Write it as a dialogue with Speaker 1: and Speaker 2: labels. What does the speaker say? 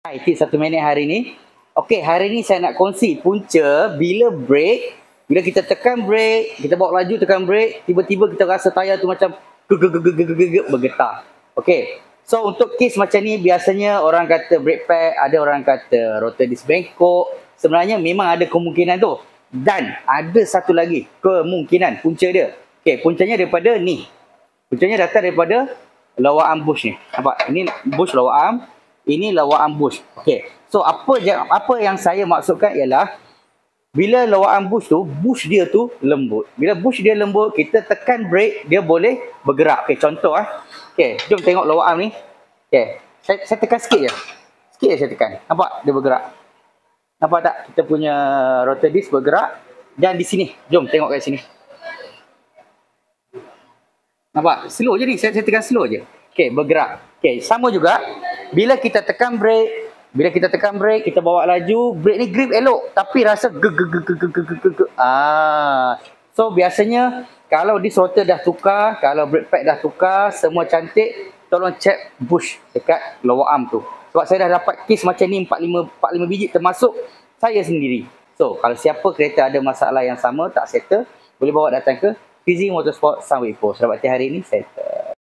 Speaker 1: Hai, tips 1 minit hari ni. Okey, hari ni saya nak kongsi punca bila brake, bila kita tekan brake, kita bawa laju tekan brake, tiba-tiba kita rasa tayar tu macam bergetar. Okey. So untuk kes macam ni biasanya orang kata brake pad, ada orang kata rotor disc bengkok. Sebenarnya memang ada kemungkinan tu. Dan ada satu lagi kemungkinan punca dia. Okey, puncanya daripada ni. Puncanya datang daripada lower arm bush ni. Nampak? Ini bush lower arm. Ini lower arm bush. Okey. So apa yang saya maksudkan ialah bila lower arm bush dia tu lembut. Bila bush dia lembut, kita tekan brake, dia boleh bergerak. Okey, contoh Okey, jom tengok lower arm ni. Okey. Saya tekan sikit je. Sikit je saya tekan. Nampak dia bergerak. Nampak tak? Kita punya rotor disc bergerak. Dan di sini, jom tengok kat sini. Nampak? Slow je ni. Saya tekan slow je. Okey, bergerak. Okey, sama juga. Bila kita tekan brake, kita bawa laju, brake ni grip elok tapi rasa So biasanya kalau disc rotor dah tukar, kalau brake pad dah tukar, semua cantik, tolong check bush dekat lower arm tu. Sebab saya dah dapat kes macam ni 45 biji termasuk saya sendiri. So kalau siapa kereta ada masalah yang sama tak settle, boleh bawa datang ke Fizi Motorsport Sunway Post. Selamat hari ini settle.